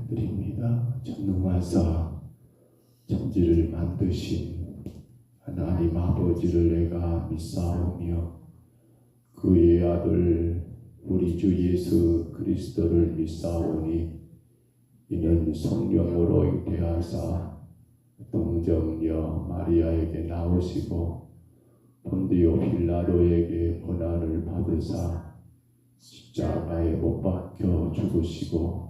드립니다. 전능하사 천지를 만드신 하나님 아버지를 내가 믿사오며 그의 아들 우리 주 예수 그리스도를 믿사오니 이는 성령으로 잉태하사 동정녀 마리아에게 나오시고 본디오 빌라도에게 고난을 받으사 십자가에 못 박혀 죽으시고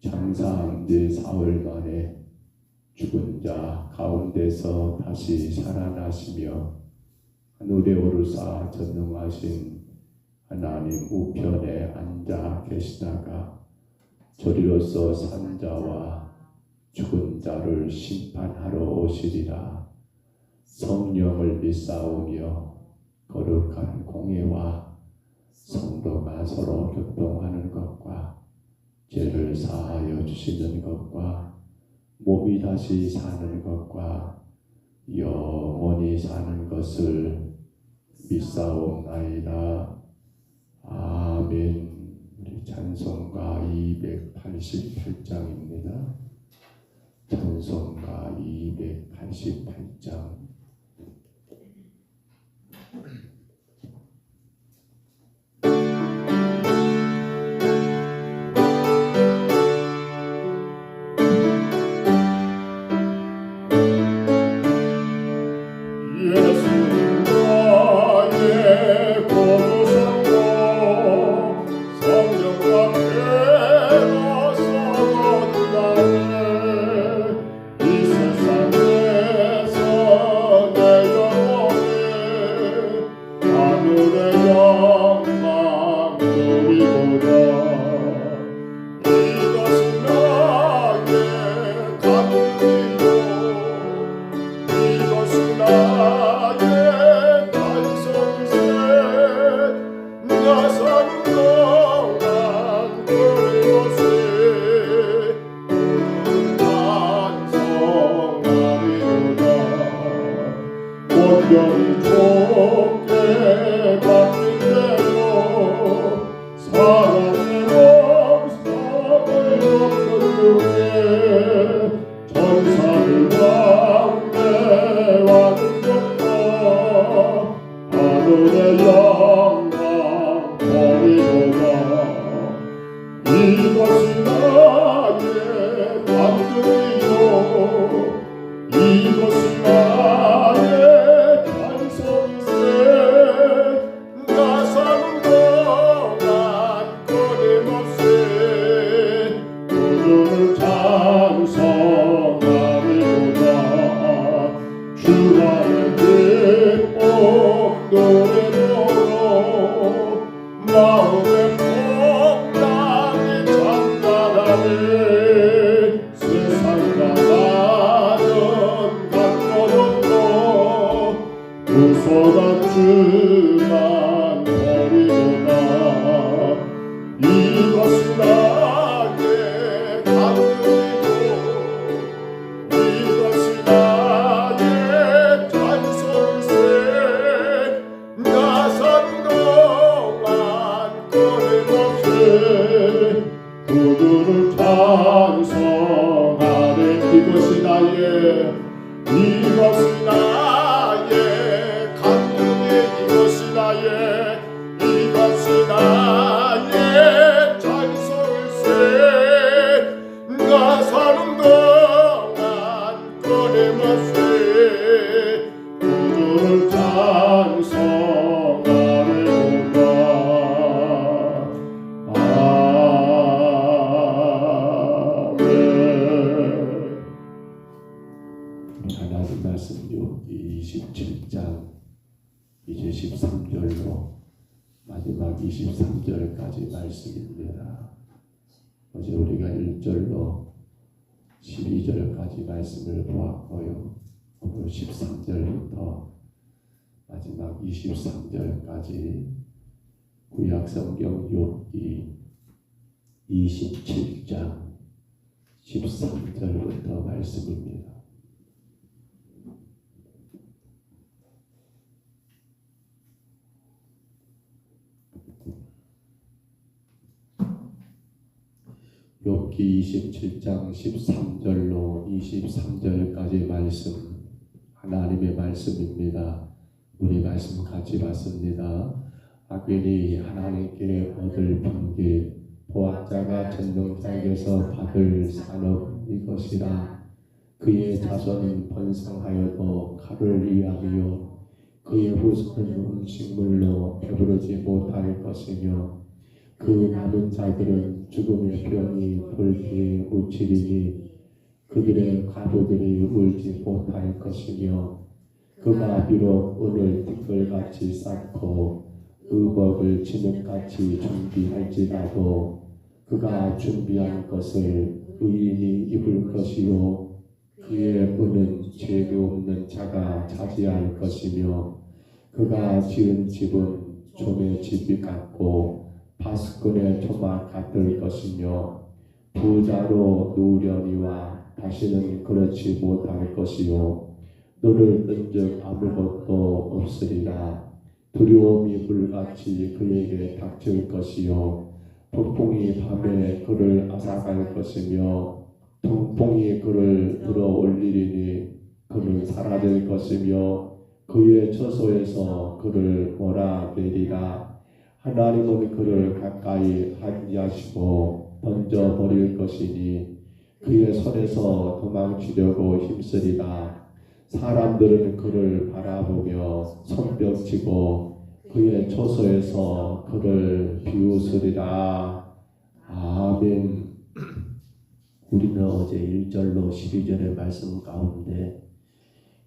장사한 지 사흘 만에 죽은 자 가운데서 다시 살아나시며 하늘에 오르사 전능하신 하나님 우편에 앉아 계시다가 저리로서 산 자와 죽은 자를 심판하러 오시리라. 성령을 믿사오며 거룩한 공예와 성도가 서로 교통하는 것과 죄를 사하여 주시는 것과 몸이 다시 사는 것과 영원히 사는 것을 믿사옵나이다. 아멘. 우리 찬송가 288장입니다. 찬송가 288장. 하나님 말씀 27장 이제 13절로 마지막 23절까지 말씀입니다. 어제 우리가 1절로 12절까지 말씀을 보았고요. 오늘 13절부터 마지막 23절까지 구약성경 욥기 27장 13절부터 말씀입니다. 욥기 27장 13절로 23절까지 말씀, 하나님의 말씀입니다. 우리 말씀 같이 봤습니다. 악인이 하나님께 얻을 핑계, 보학자가 전능자에게서 받을 산업 이것이라. 그의 자손은 번성하여도 칼을 위하여 그의 후손은 음식물로 배부르지 못할 것이며 그 남은 자들은 죽음의 병이 돌기에 묻히리니 그들의 가부들이 울지 못할 것이며 그가 비록 은을 티끌같이 쌓고 의복을 진흙같이 준비할지라도 그가 준비한 것을 의인이 입을 것이요 그의 은은 죄가 없는 자가 차지할 것이며 그가 지은 집은 좀의 집이 같고 파수꾼의 조막 같을 것이며 부자로 누우려니와 다시는 그렇지 못할 것이요 너를 뜬즉 아무것도 없으리라. 두려움이 불같이 그에게 닥칠 것이요 폭풍이 밤에 그를 앗아갈 것이며 동풍이 그를 들어 올리리니 그는 사라질 것이며 그의 처소에서 그를 몰아내리라. 하나님은 그를 가까이 하시고 던져버릴 것이니 그의 손에서 도망치려고 힘쓰리라. 사람들은 그를 바라보며 손뼉치고 그의 처소에서 그를 비웃으리라. 아멘. 우리는 어제 1절로 12절의 말씀 가운데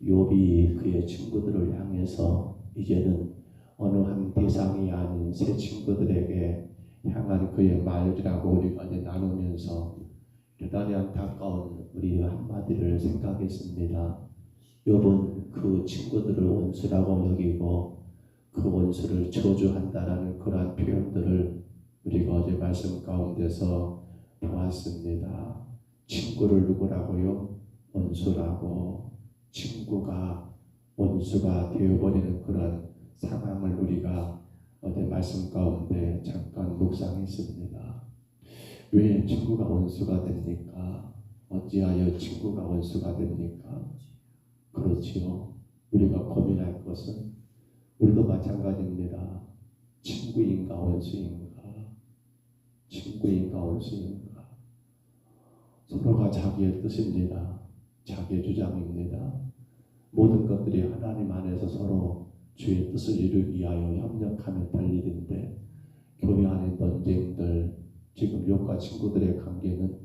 욥이 그의 친구들을 향해서 이제는 어느 한 대상이 아닌 새 친구들에게 향한 그의 말이라고 우리가 이제 나누면서 대단히 안타까운 우리 한마디를 생각했습니다. 욥은 그 친구들을 원수라고 여기고 그 원수를 저주한다라는 그러한 표현들을 우리가 어제 말씀 가운데서 보았습니다. 친구를 누구라고요? 원수라고. 친구가 원수가 되어버리는 그런 상황을 우리가 어제 말씀 가운데 잠깐 묵상했습니다. 왜 친구가 원수가 됩니까? 어찌하여 친구가 원수가 됩니까? 그렇지요. 우리가 고민할 것은 우리도 마찬가지입니다. 친구인가 원수인가? 친구인가 원수인가? 서로가 자기의 뜻입니다. 자기의 주장입니다. 모든 것들이 하나님 안에서 서로 주의 뜻을 이루기 위하여 협력하면 될 일인데 교회 안의 논쟁들, 지금 욥과 친구들의 관계는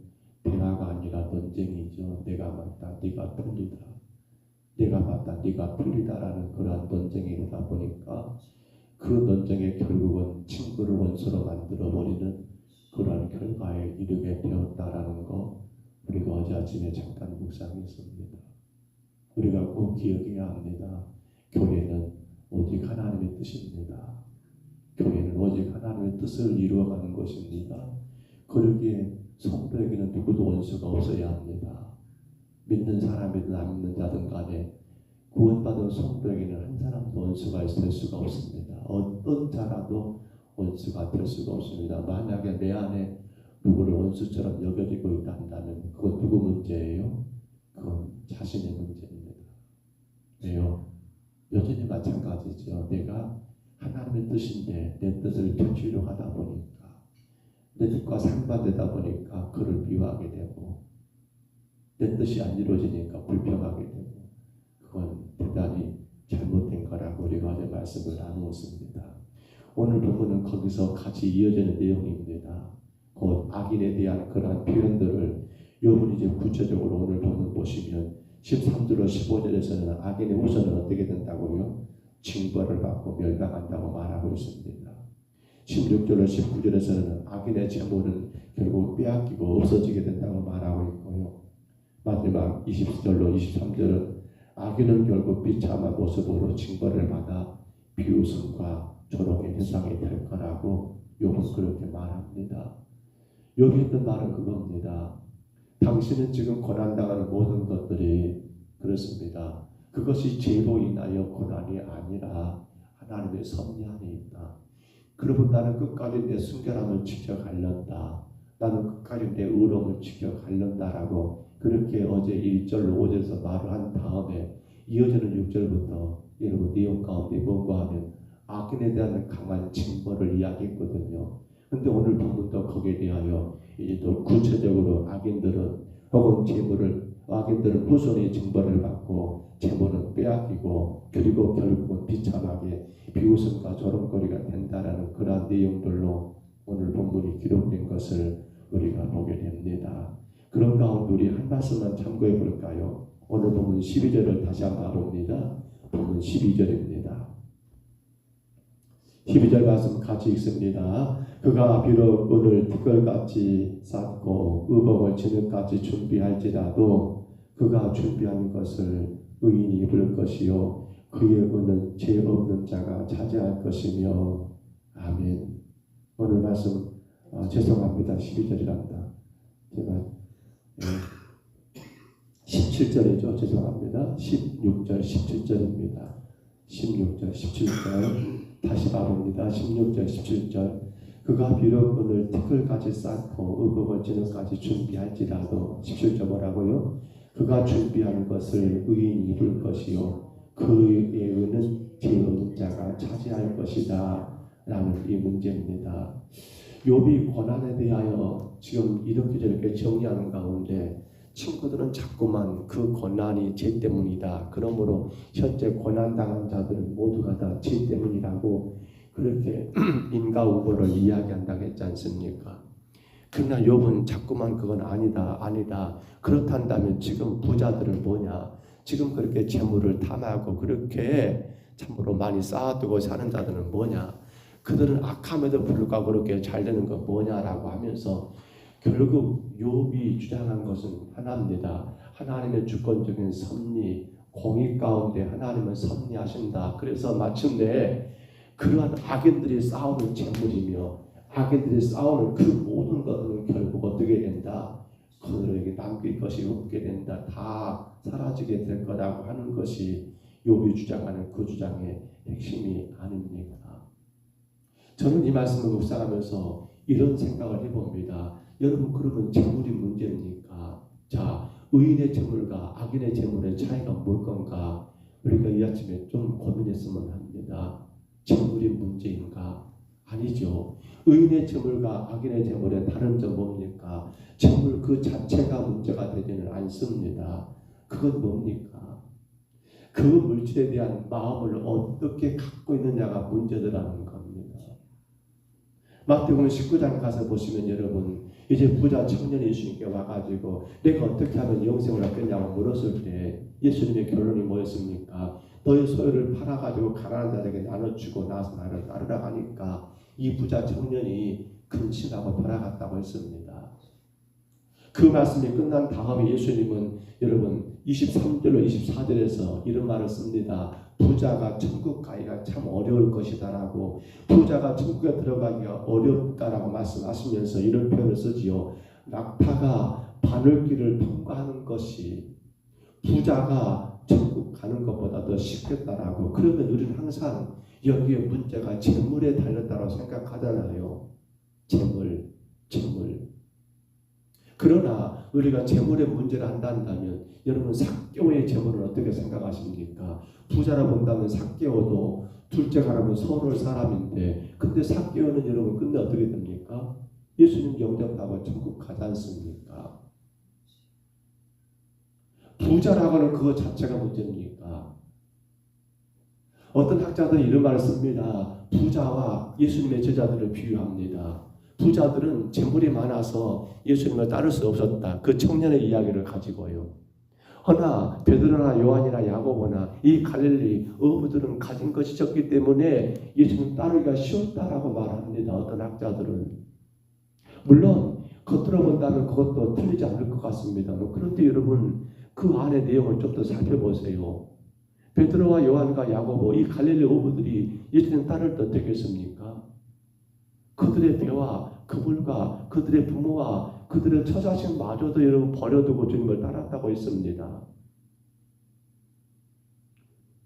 대화가 아니라 논쟁이죠. 내가 맞다, 네가 틀리다. 내가 맞다, 네가 틀리다라는 그러한 논쟁이 되다 보니까 그 논쟁의 결국은 친구를 원수로 만들어버리는 그러한 결과에 이르게 되었다라는 거 우리가 어제 아침에 잠깐 묵상했습니다. 우리가 꼭 기억해야 합니다. 교회는 오직 하나님의 뜻입니다. 교회는 오직 하나님의 뜻을 이루어가는 것입니다. 그러기에 성도에게는 누구도 원수가 없어야 합니다. 믿는 사람이든 안 믿는 자든 간에 구원받은 성도에게는 한 사람도 원수가 될 수가 없습니다. 어떤 자라도 원수가 될 수가 없습니다. 만약에 내 안에 누구를 원수처럼 여겨지고 있다 한다면 그건 누구 문제예요? 그건 자신의 문제입니다. 왜요? 여전히 마찬가지죠. 내가 하나님의 뜻인데 내 뜻을 되추려고 하다 보니까 내 뜻과 상반되다 보니까 그를 미워하게 되고 내 뜻이 안 이루어지니까 불평하게 되고 그건 대단히 잘못된 거라고 우리가 어제 말씀을 나누었습니다. 오늘 부분은 거기서 같이 이어지는 내용입니다. 곧 악인에 대한 그러한 표현들을 욥은 이제 구체적으로 오늘 본문 보시면 13절로 15절에서는 악인의 후손은 어떻게 된다고요? 징벌을 받고 멸망한다고 말하고 있습니다. 16절로 19절에서는 악인의 재물은 결국 빼앗기고 없어지게 된다고 말하고 있고요. 마지막 20절로 23절은 악인은 결국 비참한 모습으로 징벌을 받아 비웃음과 조롱의 대상이 될 거라고 욥은 그렇게 말합니다. 욥이 했던 말은 그겁니다. 당신은 지금 고난당하는 모든 것들이 그렇습니다. 그것이 죄로 인하여 고난이 아니라 하나님의 섭리 안에 있다. 그러면 나는 끝까지 내 순결함을 지켜가련다. 나는 끝까지 내 의로움을 지켜가련다라고 그렇게 어제 1절 5절에서 말을 한 다음에 이어지는 6절부터 여러분 내용 가운데 뭔가 하면 악인에 대한 강한 징벌을 이야기했거든요. 근데 오늘 본문도 거기에 대하여 이제 또 구체적으로 악인들은 후손의 징벌을 받고 재물은 빼앗기고 그리고 결국은 비참하게 비웃음과 조롱거리가 된다라는 그러한 내용들로 오늘 본문이 기록된 것을 우리가 보게 됩니다. 그런 가운데 우리 한 말씀만 참고해 볼까요? 오늘 본문 12절을 다시 한번 봅니다. 본문 12절입니다. 12절 말씀 같이 읽습니다. 그가 비록 은을 티끌같이 쌓고 의복을 진흙같이 준비할지라도 그가 준비하는 것을 의인이 입을 것이요 그의 은은 죄 없는 자가 차지할 것이며 아멘. 오늘 말씀 죄송합니다. 12절이랍니다. 제가 17절이죠. 죄송합니다. 16절 17절입니다. 16절 17절 다시 봐봅니다. 16절 17절 그가 비록 은을 티끌같이 쌓고 의복을 진흙같이 준비할지라도 17절 뭐라고요? 그가 준비하는 것을 의인이 입을 것이요 그의 은은 죄 없는 자가 차지할 것이다 라는 이 문제입니다. 욥이 고난에 대하여 지금 이렇게 저렇게 정리하는 가운데 친구들은 자꾸만 그 고난이 죄 때문이다. 그러므로 현재 고난당한 자들은 모두가 다 죄 때문이라고 그렇게 인과응보를 이야기한다고 했지 않습니까? 그러나 욥은 자꾸만 그건 아니다. 그렇단다면 지금 부자들은 뭐냐? 지금 그렇게 재물을 탐하고 그렇게 참으로 많이 쌓아두고 사는 자들은 뭐냐? 그들은 악함에도 불구하고 그렇게 잘 되는 건 뭐냐라고 하면서 결국 욥이 주장한 것은 하나입니다. 하나님의 주권적인 섭리, 공의 가운데 하나님은 섭리하신다. 그래서 마침내 그러한 악인들이 싸우는 재물이며 악인들이 싸우는 그 모든 것들은 결국 어떻게 된다? 그들에게 남길 것이 없게 된다. 다 사라지게 될 거라고 하는 것이 욥이 주장하는 그 주장의 핵심이 아닙니까? 저는 이 말씀을 묵상하면서 이런 생각을 해봅니다. 여러분 그러면 재물이 문제입니까? 자, 의인의 재물과 악인의 재물의 차이가 뭘 건가? 우리가 이 아침에 좀 고민했으면 합니다. 재물이 문제인가? 아니죠. 의인의 재물과 악인의 재물의 다른 점 뭡니까? 재물 그 자체가 문제가 되지는 않습니다. 그건 뭡니까? 그 물질에 대한 마음을 어떻게 갖고 있느냐가 문제더라는 겁니다. 마태복음 19장 가서 보시면 여러분 이제 부자 청년이 예수님께 와가지고 내가 어떻게 하면 영생을 얻겠냐고 물었을 때 예수님의 결론이 뭐였습니까? 너의 소유를 팔아가지고 가난한 자에게 나눠주고 나서 나를 따르라 하니까 이 부자 청년이 근심하고 돌아갔다고 했습니다. 그 말씀이 끝난 다음에 예수님은 여러분 23절로 24절에서 이런 말을 씁니다. 부자가 천국 가기가 참 어려울 것이다라고 부자가 천국에 들어가기가 어렵다라고 말씀하시면서 이런 표현을 쓰지요. 낙타가 바늘길을 통과하는 것이 부자가 천국 가는 것보다 더 쉽겠다라고. 그러면 우리는 항상 여기에 문제가 재물에 달렸다고 생각하잖아요. 재물. 그러나 우리가 재물의 문제를 한다면 여러분 삭개오의 재물은 어떻게 생각하십니까? 부자라 본다면 삭개오도 둘째가라면 서울 사람인데 근데 삭개오는 여러분 끝내 어떻게 됩니까? 예수님 영접하고 천국 가지 않습니까? 부자라고는 그것 자체가 문제입니까? 어떤 학자들은 이런 말을 씁니다. 부자와 예수님의 제자들을 비유합니다. 부자들은 재물이 많아서 예수님을 따를 수 없었다. 그 청년의 이야기를 가지고요. 허나 베드로나 요한이나 야고보나 이 갈릴리 어부들은 가진 것이 적기 때문에 예수님 따르기가 쉬웠다라고 말합니다. 어떤 학자들은. 물론 겉으로 본다면 그것도 틀리지 않을 것 같습니다. 그런데 여러분 그 안의 내용을 좀 더 살펴보세요. 베드로와 요한과 야고보 이 갈릴리 어부들이 예수님 따를 때 어떻게 했습니까? 그들의 대화, 그들과 그들의 부모와 그들의 처자식마저도 여러분 버려두고 주님을 따랐다고 했습니다.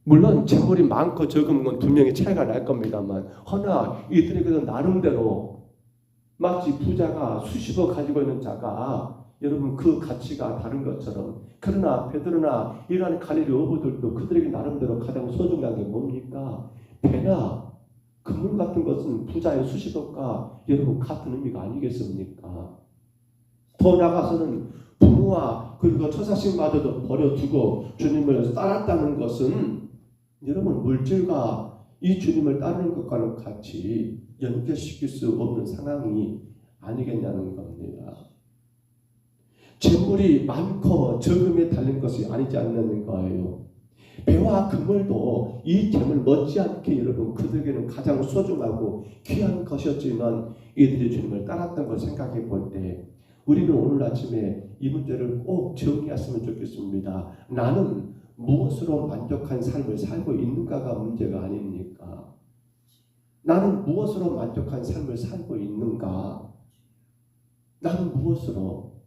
물론 재물이 많고 적은 건 분명히 차이가 날 겁니다만 허나 이들에게도 나름대로 마치 부자가 수십억 가지고 있는 자가 여러분 그 가치가 다른 것처럼, 그러나 베드로나 이러한 갈릴리 어부들도 그들에게 나름대로 가장 소중한 게 뭡니까? 배나 그물 같은 것은 부자의 수십억과 여러분 같은 의미가 아니겠습니까? 더 나아가서는 부모와 그리고 처자식마저도 버려두고 주님을 따랐다는 것은 여러분 물질과 이 주님을 따르는 것과는 같이 연결시킬 수 없는 상황이 아니겠냐는 겁니다. 재물이 많고 적음에 달린 것이 아니지 않는 거예요. 배와 그물도 이 재물 못지않게 여러분 그들에게는 가장 소중하고 귀한 것이었지만 이들이 주님을 따랐던 걸 생각해 볼 때 우리는 오늘 아침에 이 문제를 꼭 정리했으면 좋겠습니다. 나는 무엇으로 만족한 삶을 살고 있는가가 문제가 아닙니까? 나는 무엇으로 만족한 삶을 살고 있는가? 나는 무엇으로?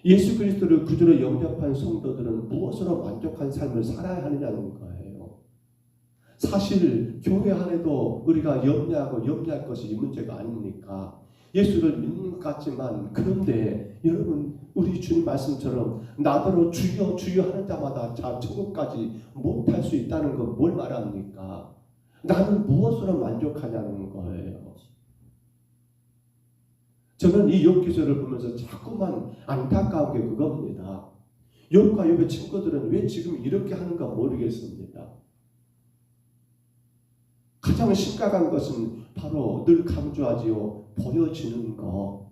예수 그리스도를 구주로 영접한 성도들은 무엇으로 만족한 삶을 살아야 하느냐는 거예요. 사실 교회 안에도 우리가 염려할 것이 이 문제가 아닙니까? 예수를 믿는 것 같지만 그런데 여러분 우리 주님 말씀처럼 나더러 주여 주여 하는 자마다 자 천국까지 못할 수 있다는 건 뭘 말합니까? 나는 무엇으로 만족하냐는 거예요. 저는 이 욥 기서를 보면서 자꾸만 안타까운 게 그겁니다. 욥과 욥의 친구들은 왜 지금 이렇게 하는가 모르겠습니다. 가장 심각한 것은 바로 늘 강조하지요. 보여지는 것.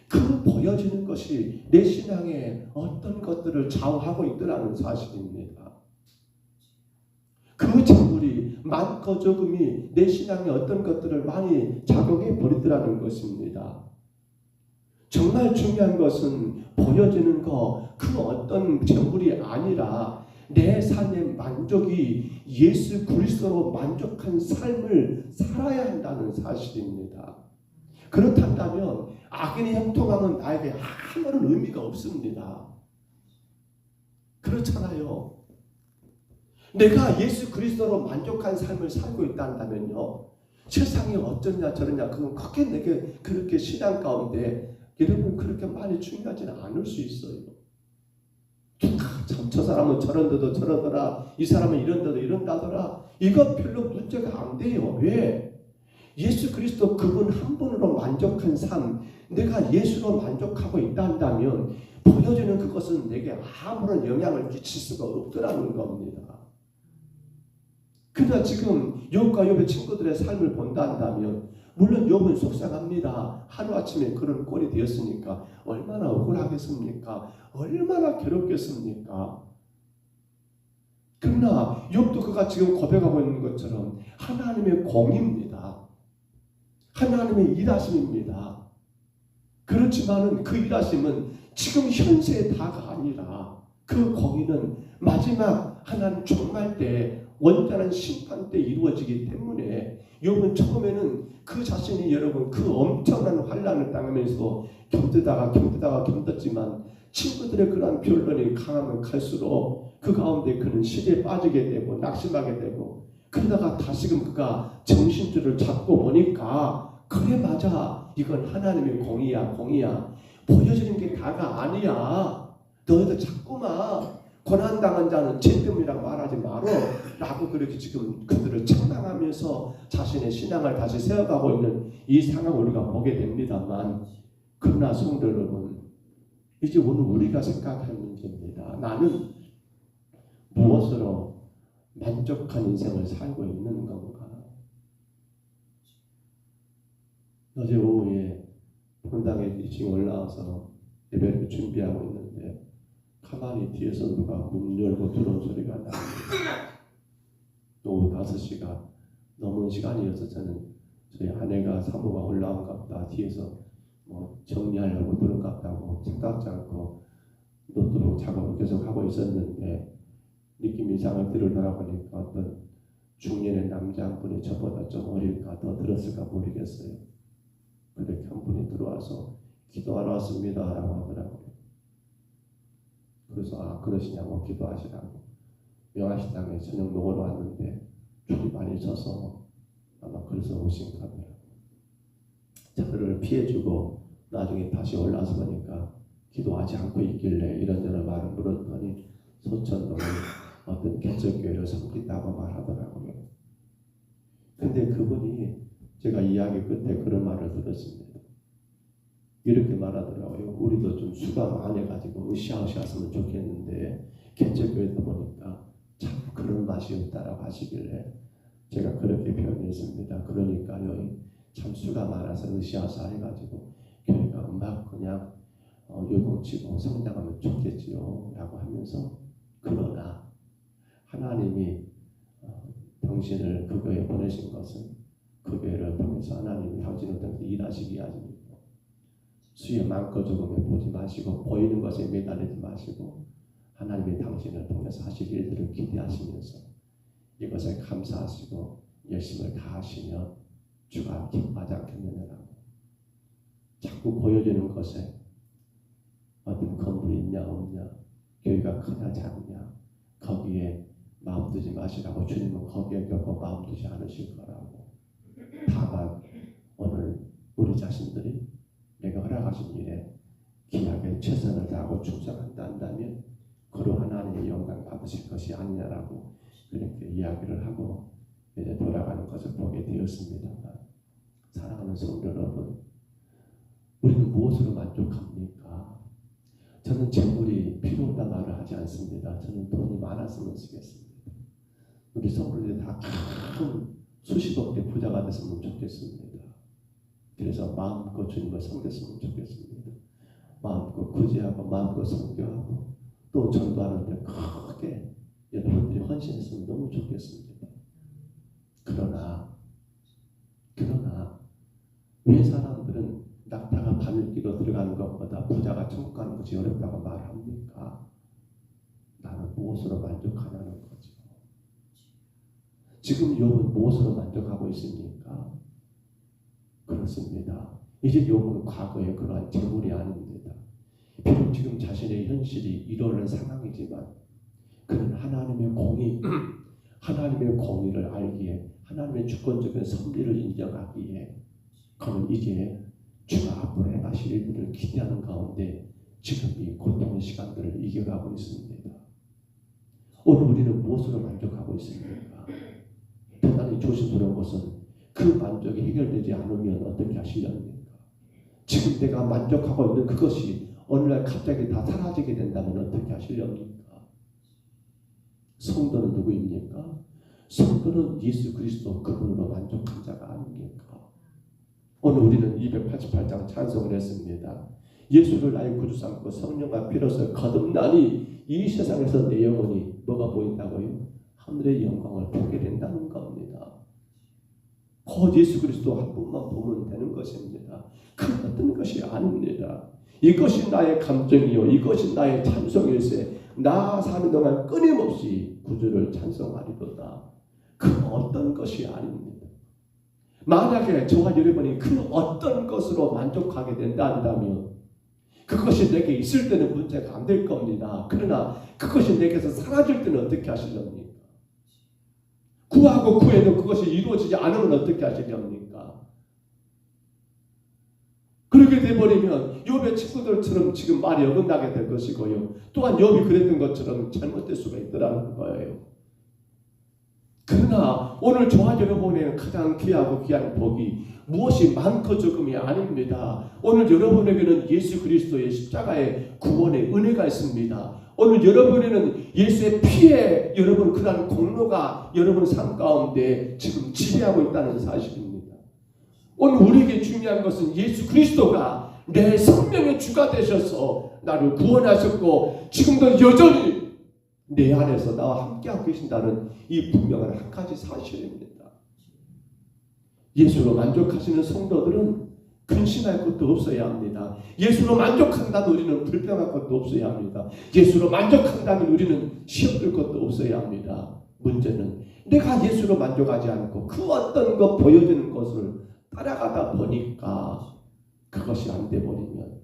그 보여지는 것이 내 신앙에 어떤 것들을 좌우하고 있더라는 사실입니다. 그 재물이 많고 적음이 내 신앙에 어떤 것들을 많이 작용해 버리더라는 것입니다. 정말 중요한 것은 보여지는 것, 그 어떤 재물이 아니라 내 삶의 만족이 예수 그리스도로 만족한 삶을 살아야 한다는 사실입니다. 그렇다면 악인의 형통함은 나에게 아무런 의미가 없습니다. 그렇잖아요. 내가 예수 그리스도로 만족한 삶을 살고 있다면요, 세상이 어쩌냐 저러냐 그건 크게 내게 그렇게 신앙 가운데 여러분 그렇게 많이 중요하지는 않을 수 있어요. 참, 저 사람은 저런데도 저러더라, 이 사람은 이런데도 이런다더라, 이거 별로 문제가 안 돼요. 왜? 예수 그리스도 그분 한 분으로 만족한 삶, 내가 예수로 만족하고 있다면 보여지는 그것은 내게 아무런 영향을 끼칠 수가 없더라는 겁니다. 그러나 지금 욥과 욥의 친구들의 삶을 본다 한다면 물론 욥은 속상합니다. 하루아침에 그런 꼴이 되었으니까 얼마나 억울하겠습니까? 얼마나 괴롭겠습니까? 그러나 욥도 그가 지금 고백하고 있는 것처럼 하나님의 공입니다. 하나님의 일하심입니다. 그렇지만은 그 일하심은 지금 현세의 다가 아니라 그 공의는 마지막 하나님 종말 때 원전한 심판 때 이루어지기 때문에 욥은 처음에는 그 자신이 여러분 그 엄청난 환난을 당하면서 견뎠지만 친구들의 그러한 변론이 강하면 갈수록 그 가운데 그는 시대에 빠지게 되고 낙심하게 되고, 그러다가 다시금 그가 정신줄을 잡고 보니까 그래 맞아, 이건 하나님의 공이야. 보여지는 게 다가 아니야. 너희들 자꾸만 고난당한 자는 죄 때문이라고 말하지 말어 라고 그렇게 지금 그들을 책망하면서 자신의 신앙을 다시 세워가고 있는 이 상황을 우리가 보게 됩니다만, 그러나 성도 여러분, 이제 오늘 우리가 생각할 문제입니다. 나는 무엇으로 만족한 인생을 살고 있는 건가? 어제 오후에 본당에 지금 올라와서 예배를 준비하고 있는데 가만히 뒤에서 누가 문 열고 들어온 소리가 납니다. 오후 5시가 넘은 시간이어서 저희 아내가 사모가 올라온가 보다 뒤에서 정리하려고 들어온가 보다고 생각지 않고 노트로 작업을 계속 하고 있었는데 느낌 이상을 뒤를 돌아보니까 어떤 중년의 남자 한 분이 저보다 좀 어릴까 더 들었을까 모르겠어요. 그렇게 한 분이 들어와서 기도하러 왔습니다 라고 하더라고요. 그래서 그러시냐고 기도하시라고. 명화식당에 저녁 먹으러 왔는데 줄이 많이 져서 아마 그래서 오신 겁니다. 저를 피해주고 나중에 다시 올라와서 보니까 기도하지 않고 있길래 이런저런 말을 물었더니 소천동에 어떤 개척교회를 섬긴다고 말하더라고요. 근데 그분이 제가 이야기 끝에 그런 말을 들었습니다. 이렇게 말하더라고요. 우리도 좀 수가 많아가지고 으쌰으쌰했으면 좋겠는데 개척교회도 보니까 참 그런 맛이 없다라고 하시길래 제가 그렇게 표현했습니다. 그러니까요, 참 수가 많아서 으쌰으쌰 해가지고 교회가 막 그냥 요동치고 성장하면 좋겠지요 라고 하면서, 그러나 하나님이 당신을 그 교회에 보내신 것은 그 교회를 통해서 하나님이 당신을 통해서 일하시기 위함이고, 수에 많고 적음에 보지 마시고 보이는 것에 매달리지 마시고 하나님이 당신을 통해서 하실 일들을 기대하시면서 이것에 감사하시고 열심을 다하시면 주가 기뻐하지 않겠느냐라고. 자꾸 보여지는 것에 어떤 건물이 있냐 없냐, 교회가 크냐 작냐, 거기에 마음 두지 마시라고 주님은 거기에 결코 마음 두지 않으실 거라고. 다만 오늘 우리 자신들이 내가 허락하신 일에 귀하게 최선을 다하고 충성한다면 그로 하나님의 영광 받으실 것이 아니냐라고 그렇게 이야기를 하고 이제 돌아가는 것을 보게 되었습니다만, 사랑하는 성도 여러분, 우리는 무엇으로 만족합니까? 저는 재물이 필요 없다 말을 하지 않습니다. 저는 돈이 많았으면 쓰겠습니다. 우리 성도들이 다 큰 수십억 대 부자가 됐으면 좋겠습니다. 그래서 마음껏 주님을 섬겼으면 좋겠습니다. 마음껏 구제하고 마음껏 섬겨하고 또 전도하는데 크게 여러분들이 헌신했으면 너무 좋겠습니다. 그러나 왜 사람들은 낙타가 바늘기로 들어가는 것보다 부자가 천국 가는 것이 어렵다고 말합니까? 나는 무엇으로 만족하냐는 거죠. 지금 욥은 무엇으로 만족하고 있습니까? 그렇습니다. 이제 욥은 과거의 그러한 재물이 아닙니다. 비록 지금 자신의 현실이 이러는 상황이지만 그는 하나님의 공의를 알기에, 하나님의 주권적인 섭리를 인정하기에 그는 이제 주가 앞으로 행하실 일들을 기대하는 가운데 지금 이 고통의 시간들을 이겨가고 있습니다. 오늘 우리는 무엇으로 만족하고 있습니까? 대단히 조심스러운 것은 그 만족이 해결되지 않으면 어떻게 하시렵니까? 지금 내가 만족하고 있는 그것이 어느 날 갑자기 다 사라지게 된다면 어떻게 하시렵니까? 성도는 누구입니까? 성도는 예수 그리스도 그분으로 만족한 자가 아닙니까? 오늘 우리는 288장 찬송을 했습니다. 예수를 나의 구주 삼고 성령과 피로서 거듭나니 이 세상에서 내 영혼이 뭐가 보인다고요? 하늘의 영광을 보게 된다는 겁니다. 곧 예수 그리스도 한 분만 보면 되는 것입니다. 그 어떤 것이 아닙니다. 이것이 나의 감정이요, 이것이 나의 찬송일세. 나 사는 동안 끊임없이 구주를 찬송하리로다. 그 어떤 것이 아닙니다. 만약에 저와 여러분이 그 어떤 것으로 만족하게 된다 한다면 그것이 내게 있을 때는 문제가 안 될 겁니다. 그러나 그것이 내게서 사라질 때는 어떻게 하시렵니까? 구하고 구해도 그것이 이루어지지 않으면 어떻게 하시렵니까? 그렇게 돼버리면 욥의 친구들처럼 지금 말이 어긋나게 될 것이고요. 또한 욥이 그랬던 것처럼 잘못될 수가 있더라는 거예요. 그러나 오늘 저와 여러분에게는 가장 귀하고 귀한 복이 무엇이 많고 적음이 아닙니다. 오늘 여러분에게는 예수 그리스도의 십자가의 구원의 은혜가 있습니다. 오늘 여러분에는 예수의 피에 여러분 그러한 공로가 여러분 삶 가운데 지금 지배하고 있다는 사실입니다. 오늘 우리에게 중요한 것은 예수 그리스도가 내 생명의 주가 되셔서 나를 구원하셨고 지금도 여전히 내 안에서 나와 함께하고 계신다는 이 분명한 한 가지 사실입니다. 예수로 만족하시는 성도들은 근심할 것도 없어야 합니다. 예수로 만족한다면 우리는 불평할 것도 없어야 합니다. 예수로 만족한다면 우리는 시험될 것도 없어야 합니다. 문제는 내가 예수로 만족하지 않고 그 어떤 것 보여지는 것을 따라가다 보니까 그것이 안 돼버리면,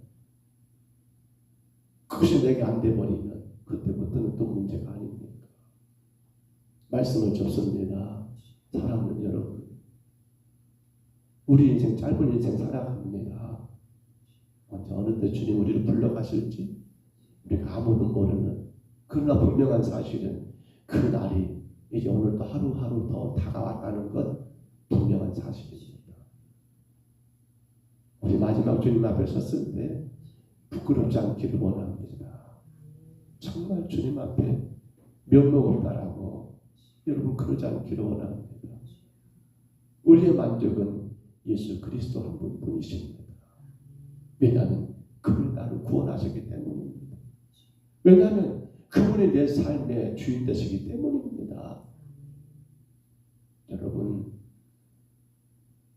그것이 내게 안 돼버리면 그때부터는 또 문제가 아닙니까? 말씀을 접습니다. 사랑하는 여러분, 우리 인생 짧은 인생 살아갑니다. 언제 어느 때 주님 우리를 불러가실지 우리가 아무도 모르는, 그러나 분명한 사실은 그 날이 이제 오늘도 하루하루 더 다가왔다는 것 분명한 사실입니다. 우리 마지막 주님 앞에 섰을 때 부끄럽지 않기를 원합니다. 정말 주님 앞에 면목 없다라고 여러분 그러지 않기를 원합니다. 우리의 만족은 예수 그리스도 한 분뿐이십니다. 왜냐하면 그분이 나를 구원하셨기 때문입니다. 왜냐하면 그분이 내 삶의 주인 되시기 때문입니다. 여러분,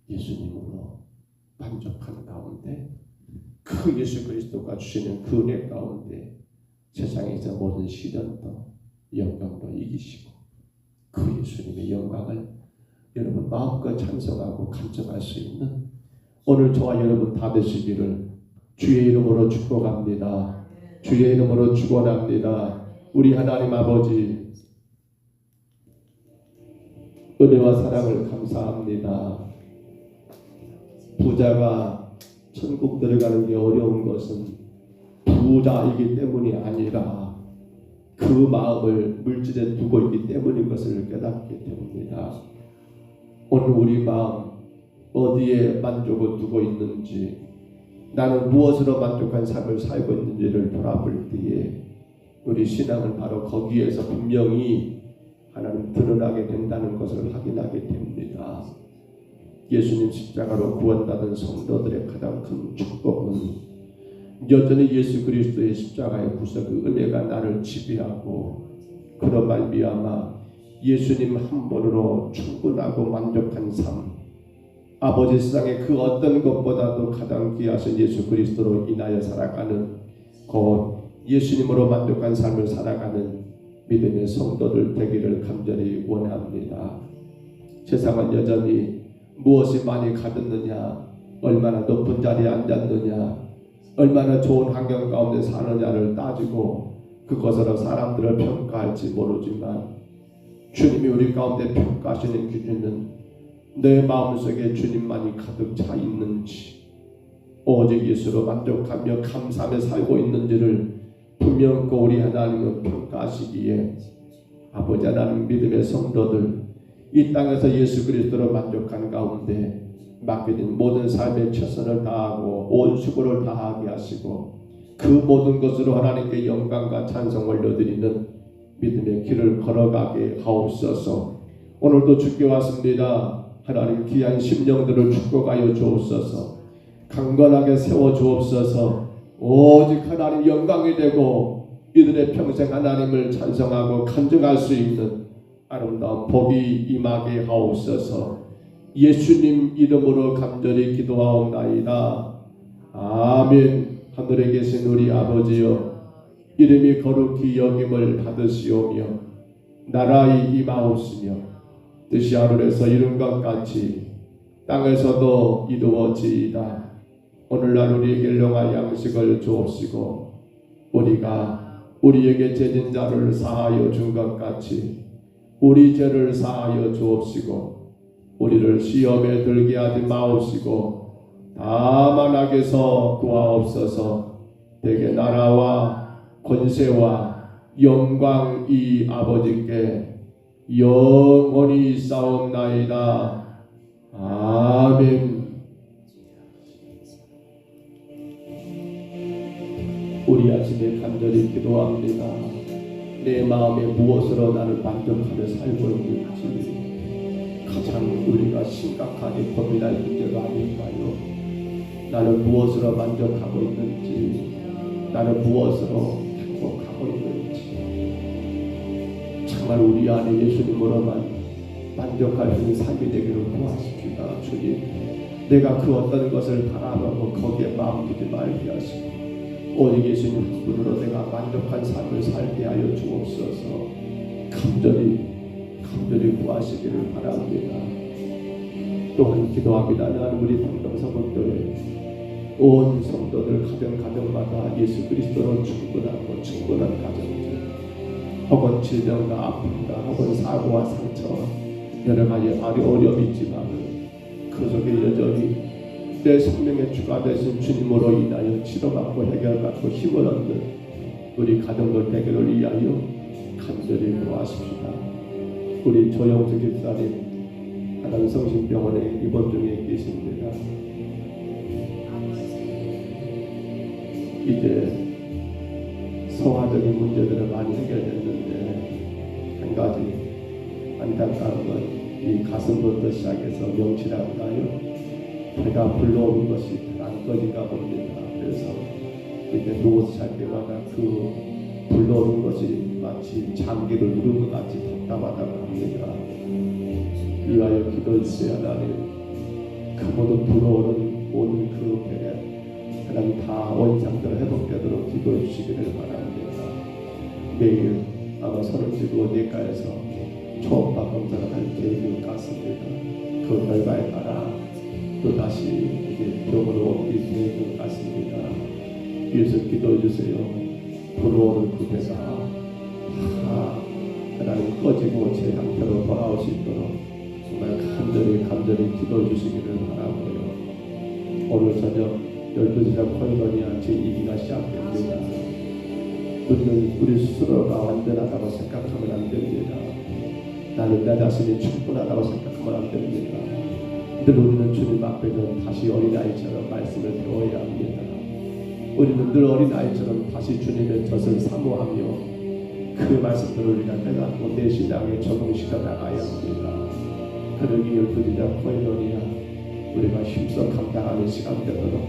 예수님으로 만족하는 가운데, 그 예수 그리스도가 주시는 그 은혜 가운데 세상에서 모든 시련도 영광도 이기시고 그 예수님의 영광을 여러분 마음껏 찬송하고 감정할 수 있는 오늘 저와 여러분 다 되시기를 주의 이름으로 축복합니다. 주의 이름으로 축원합니다. 우리 하나님 아버지, 은혜와 사랑을 감사합니다. 부자가 천국 들어가는 게 어려운 것은 부자이기 때문이 아니라 그 마음을 물질에 두고 있기 때문인 것을 깨닫게 됩니다. 오늘 우리 마음 어디에 만족을 두고 있는지, 나는 무엇으로 만족한 삶을 살고 있는지를 돌아볼 때에 우리 신앙은 바로 거기에서 분명히 하나님 드러나게 된다는 것을 확인하게 됩니다. 예수님 십자가로 구원받은 성도들의 가장 큰 축복은 여전히 예수 그리스도의 십자가의 구속 그 은혜가 나를 지배하고 그런 말미암아 예수님 한 분으로 충분하고 만족한 삶, 아버지 세상에 그 어떤 것보다도 가장 귀하신 예수 그리스도로 인하여 살아가는 곧 예수님으로 만족한 삶을 살아가는 믿음의 성도들 되기를 간절히 원합니다. 세상은 여전히 무엇이 많이 가졌느냐, 얼마나 높은 자리에 앉았느냐, 얼마나 좋은 환경 가운데 사느냐를 따지고 그것으로 사람들을 평가할지 모르지만 주님이 우리 가운데 평가하시는 기준은 내 마음속에 주님만이 가득 차 있는지, 오직 예수로 만족하며 감사하며 살고 있는지를 분명 그 우리 하나님은 평가하시기에 아버지 하나님 믿음의 성도들 이 땅에서 예수 그리스도로 만족한 가운데 맡겨진 모든 삶의 최선을 다하고 온 수고를 다하게 하시고 그 모든 것으로 하나님께 영광과 찬송을 올려드리는 믿음의 길을 걸어가게 하옵소서. 오늘도 주께 왔습니다. 하나님 귀한 심령들을 축복하여 주옵소서. 강건하게 세워 주옵소서. 오직 하나님 영광이 되고 이들의 평생 하나님을 찬송하고 간증할 수 있는 아름다운 복이 임하게 하옵소서. 예수님 이름으로 간절히 기도하옵나이다. 아멘. 하늘에 계신 우리 아버지여, 이름이 거룩히 여김을 받으시오며 나라의 임하옵시며 뜻이 하늘에서 이룬 것 같이 땅에서도 이루어지이다. 오늘날 우리에게 일용할 양식을 주옵시고 우리가 우리에게 죄진 자를 사하여 준 것 같이 우리 죄를 사하여 주옵시고 우리를 시험에 들게 하지 마옵시고 다만 악에서 구하옵소서. 대개 나라와 권세와 영광이 아버지께 영원히 싸움나이다. 아멘. 우리 아침에 간절히 기도합니다. 내 마음에 무엇으로 나를 만족하며 살고 있는지 가장 우리가 심각하게 고민할 문제가 아닐까요? 나는 무엇으로 만족하고 있는지, 나는 무엇으로 행복하고 있는지, 정말 우리 안에 예수님으로만 만족할 수 있는 삶이 되기를 구하십니다. 주님, 내가 그 어떤 것을 바라보고 거기에 마음 두지 말게 하시고 오직 예수님 한 분으로 내가 만족한 삶을 살게 하여 주옵소서. 간절히 구하시기를 바랍니다. 또한 기도합니다. 나는 우리 평동서목교회 온 성도들 가정마다 예수 그리스도로 충분한 가정들, 혹은 질병과 아픔과 혹은 사고와 상처 여러 가지 어려움이 있지만 그 속에 여전히 내 생명의 주가 되신 주님으로 인하여 치료받고 해결받고 힘을 얻는 우리 가정들 되기를 위하여 간절히 구하십시다. 우리 조영수 집사님 하남성심병원에 입원 중에 계십니다. 이제 소화적인 문제들은 많이 해결됐는데 한 가지 안타까운 건 이 가슴부터 시작해서 명치라는가요? 배가 불러오는 것이 잘 안 꺼진가 봅니다. 그래서 이렇게 누워서 잘 때마다 그 불러오는 것이 마치 장기를 누른 것 같이 답답하다고 합니다. 이와여 기도해 주세요. 하나님, 그 모든 불어오는 모든 그 배에 하나님 다 원상대로 회복되도록 기도해 주시기를 바랍니다. 매일 아마 손을 쥐고 어디가에서 초음파 검사를 할 계획인 것 같습니다. 그 결과에 따라 또 다시 이제 병원으로 옮길 계획인 것 같습니다. 위에서 기도해 주세요. 불어오는 그 배가 하나님 꺼지고 제 형태로 돌아올 수 있도록 정말 간절히 기도해 주시기를 바라고요. 오늘 저녁 12시간 코이노니아 제2기가 시작됩니다. 우리는 우리 스스로가 완전하다고 생각하면 안 됩니다. 나는 내 자신이 충분하다고 생각하면 안 됩니다. 늘 우리는 주님 앞에는 다시 어린아이처럼 말씀을 배워야 합니다. 우리는 늘 어린아이처럼 다시 주님의 젖을 사모하며 그 말씀들을 우리가 깨닫고 내 신앙에 적응시켜 나가야 합니다. 그러기 열두지자 코이노니아 우리가 힘써 감당하는 시간 되도록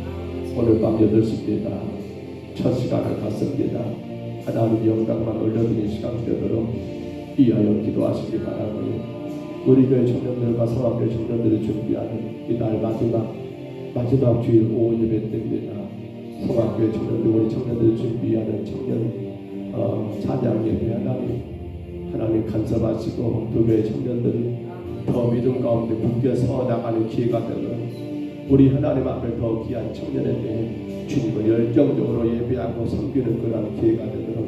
오늘 밤 8시입니다. 첫 시간을 갖습니다. 하나님 영광만 올려드리는 시간 되도록 이하여 기도하시기 바라고요. 우리 교회 청년들과 성악교회 청년들이 준비하는 이날 마지막 주일 오후 예배 때입니다. 성악교회 청년들 우리 청년들이 준비하는 청년 찬양 예배 하나님 간섭하시고 두 교회 청년들이 더 믿음 가운데 굳게 서 나가는 기회가 되도록 우리 하나님 앞에 더 귀한 청년에게 주님을 열정적으로 예배하고 섬기는 그런 기회가 되도록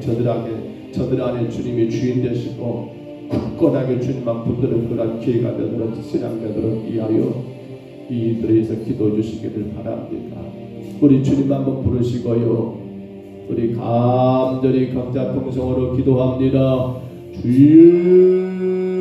저들 안에 주님이 주인 되시고 굳건하게 주님만 붙드는 그런 기회가 되도록 신앙 되도록 이하여 이들에 의해서 기도해 주시기를 바랍니다. 우리 주님 한번 부르시고요. 우리 간절히 각자 통성으로 기도합니다. 주여